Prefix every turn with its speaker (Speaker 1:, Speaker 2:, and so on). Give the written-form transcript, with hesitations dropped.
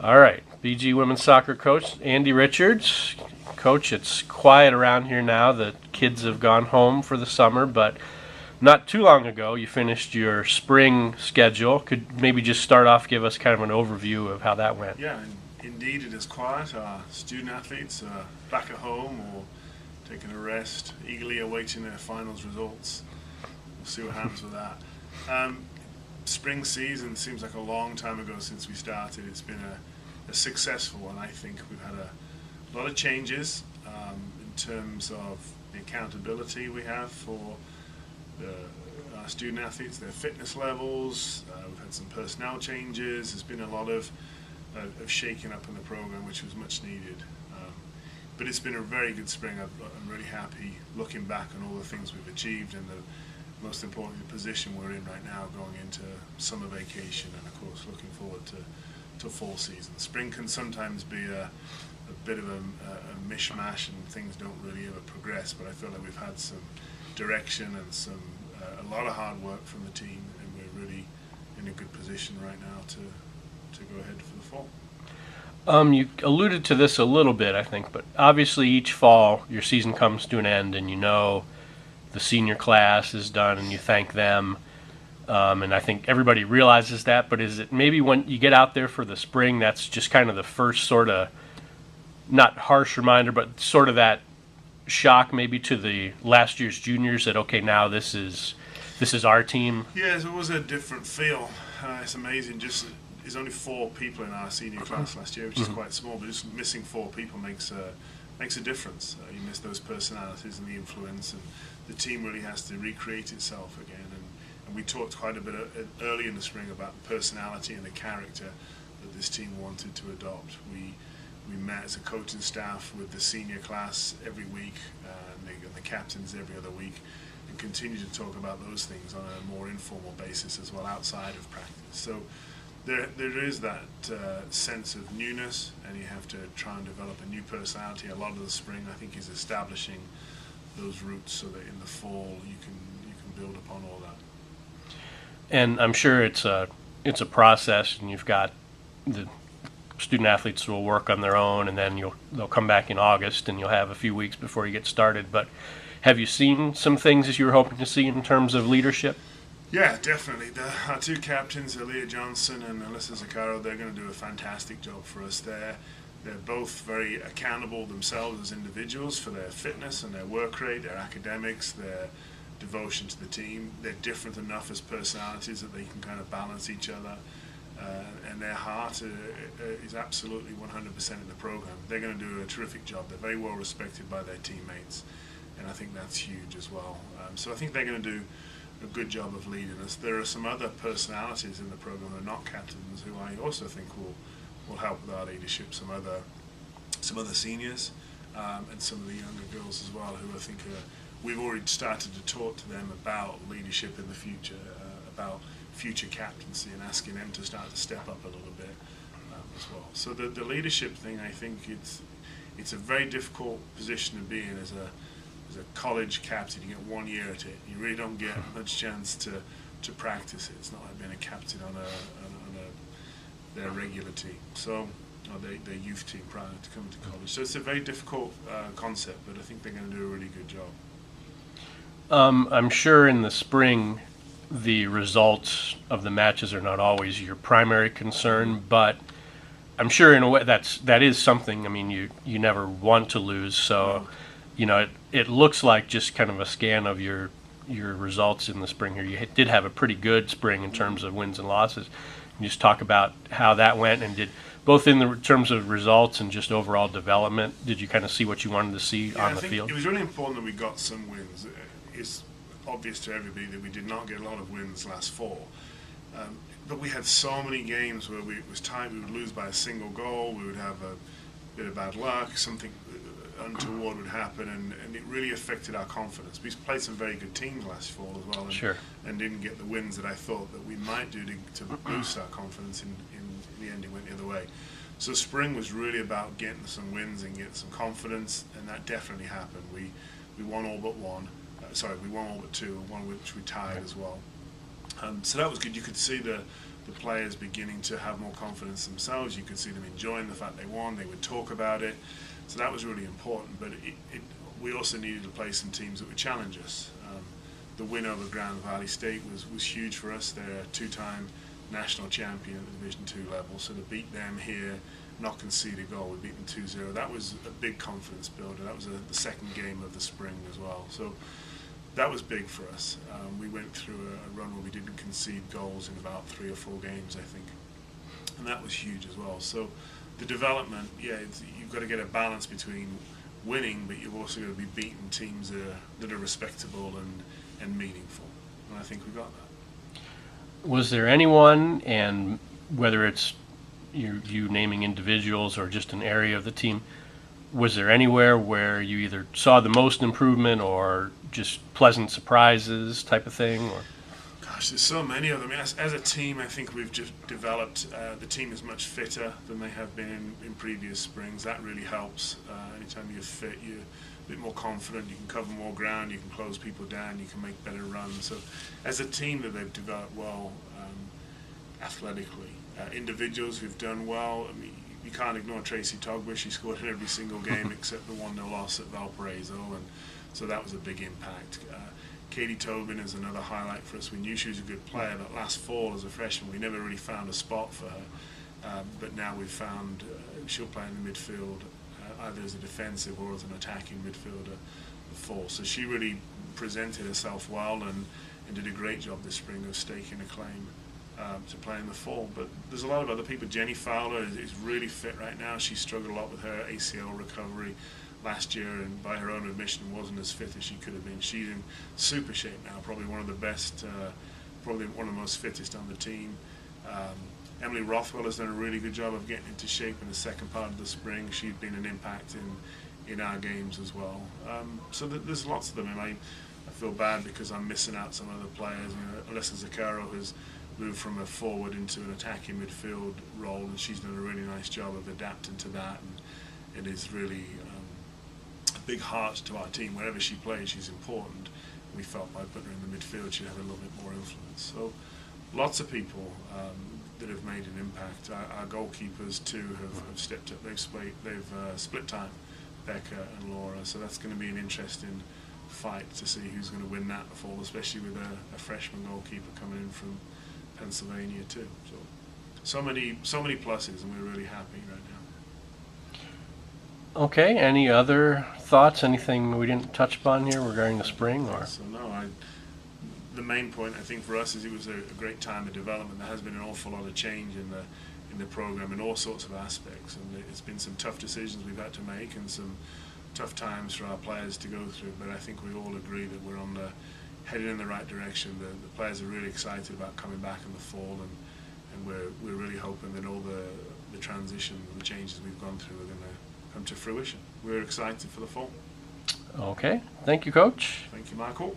Speaker 1: All right, BG women's soccer coach Andy Richards. Coach, it's quiet around here now. The kids have gone home for the summer, but not too long ago you finished your spring schedule. Could maybe just start off, give us kind of an overview of how that went?
Speaker 2: Yeah, indeed it is quiet. Our student athletes are back at home or taking a rest, eagerly awaiting their finals results. We'll see what happens with that. Spring season seems like a long time ago since we started. It's been a successful one. I think we've had a lot of changes in terms of the accountability we have for our student athletes, their fitness levels. We've had some personnel changes. There's been a lot of shaking up in the program, which was much needed. But it's been a very good spring. I'm really happy looking back on all the things we've achieved and most importantly, the position we're in right now going into summer vacation and, of course, looking forward to fall season. Spring can sometimes be a bit of a mishmash and things don't really ever progress, but I feel like we've had some direction and a lot of hard work from the team, and we're really in a good position right now to go ahead for the fall.
Speaker 1: You alluded to this a little bit, I think, but obviously each fall your season comes to an end and you know the senior class is done and you thank them. And I think everybody realizes that, but is it maybe when you get out there for the spring, that's just kind of the first sort of, not harsh reminder, but sort of that shock maybe to the last year's juniors that, okay, now this is our team?
Speaker 2: Yeah, it was a different feel. It's amazing. There's only 4 people in our senior class last year, which is quite small, but just missing 4 people makes a difference. You miss those personalities and the influence, and the team really has to recreate itself again. And we talked quite a bit early in the spring about the personality and the character that this team wanted to adopt. We met as a coaching staff with the senior class every week, and the captains every other week, and continue to talk about those things on a more informal basis as well outside of practice. So there is that sense of newness, and you have to try and develop a new personality. A lot of the spring, I think, is establishing those roots so that in the fall you can build upon all that.
Speaker 1: And I'm sure it's a process, and you've got the student athletes will work on their own, and then they'll come back in August, and you'll have a few weeks before you get started. But have you seen some things as you were hoping to see in terms of leadership?
Speaker 2: Yeah, definitely. Our 2 captains, Aaliyah Johnson and Alyssa Zaccaro, they're going to do a fantastic job for us there. They're both very accountable themselves as individuals for their fitness and their work rate, their academics, their devotion to the team. They're different enough as personalities that they can kind of balance each other. And their heart is absolutely 100% in the program. They're going to do a terrific job. They're very well respected by their teammates, and I think that's huge as well. So I think they're going to do a good job of leading us. There are some other personalities in the program that are not captains who I also think will help with our leadership. Some other seniors and some of the younger girls as well, who I think we've already started to talk to them about leadership in the future, about future captaincy, and asking them to start to step up a little bit as well. So the leadership thing, I think it's a very difficult position to be in as a college captain. You get 1 year at it. You really don't get much chance to practice it. It's not like being a captain on their regular team, or their youth team prior to coming to college. So it's a very difficult concept, but I think they're going to do a really good job.
Speaker 1: I'm sure in the spring the results of the matches are not always your primary concern, but I'm sure in a way that is something. I mean, you never want to lose, so it looks like just kind of a scan of your results in the spring here. You did have a pretty good spring in terms of wins and losses. Can you just talk about how that went, and did both in the terms of results and just overall development, did you kind of see what you wanted to see on the field?
Speaker 2: It was really important that we got some wins. It's obvious to everybody that we did not get a lot of wins last fall. But we had so many games where it was tight. We would lose by a single goal. We would have a bit of bad luck. Something untoward would happen, and it really affected our confidence. We played some very good teams last fall as well, and didn't get the wins that I thought that we might do to boost our confidence. In the end, it went the other way. So spring was really about getting some wins and getting some confidence, and that definitely happened. We won all but one. We won all but two, one which we tied as well. So that was good. You could see the the players beginning to have more confidence themselves. You could see them enjoying the fact they won. They would talk about it. So that was really important. But we also needed to play some teams that would challenge us. The win over Grand Valley State was huge for us. They're a two-time national champion at the Division II level. So to beat them here, not concede a goal, we beat them 2-0. That was a big confidence builder. That was the second game of the spring as well. So that was big for us. We went through a run where we didn't concede goals in about 3 or 4 games, I think. And that was huge as well. So the development, you've got to get a balance between winning, but you've also got to be beating teams that are respectable and meaningful. And I think we got that.
Speaker 1: Was there anyone, and whether it's you naming individuals or just an area of the team, was there anywhere where you either saw the most improvement or just pleasant surprises type of thing? Or?
Speaker 2: Gosh, there's so many of them. As a team, I think we've just developed, the team is much fitter than they have been in previous springs. That really helps. Anytime you're fit, you're a bit more confident, you can cover more ground, you can close people down, you can make better runs. So as a team that they've developed well athletically. Individuals who've done well, I mean, you can't ignore Tracy Togbush. She scored in every single game except the 1-0 loss at Valparaiso, and so that was a big impact. Katie Tobin is another highlight for us. We knew she was a good player, but last fall as a freshman we never really found a spot for her. But now we've found she'll play in the midfield, either as a defensive or as an attacking midfielder fall. So she really presented herself well and did a great job this spring of staking a claim to play in the fall. But there's a lot of other people. Jenny Fowler is really fit right now. She struggled a lot with her ACL recovery last year, and by her own admission wasn't as fit as she could have been. She's in super shape now, probably one of the best, probably one of the most fittest on the team. Emily Rothwell has done a really good job of getting into shape in the second part of the spring. She's been an impact in our games as well. So there's lots of them, and I feel bad because I'm missing out some other players. Alyssa Zaccaro has moved from a forward into an attacking midfield role, and she's done a really nice job of adapting to that, and it is really a big heart to our team. Wherever she plays, she's important. We felt by putting her in the midfield she'd have a little bit more influence. So lots of people that have made an impact. Our goalkeepers too have stepped up. They've split time, Becca and Laura, so that's going to be an interesting fight to see who's going to win that fall, especially with a freshman goalkeeper coming in from Pennsylvania too. So many pluses, and we're really happy right now.
Speaker 1: Okay, any other thoughts, anything we didn't touch upon here regarding the spring? Or
Speaker 2: so no, the main point I think for us is it was a great time of development. There has been an awful lot of change in the program in all sorts of aspects, and it's been some tough decisions we've had to make and some tough times for our players to go through, but I think we all agree that we're headed in the right direction. The players are really excited about coming back in the fall, and we're really hoping that all the transition, the changes we've gone through are going to come to fruition. We're excited for the fall.
Speaker 1: okay, thank you, Coach.
Speaker 2: Thank you, Michael.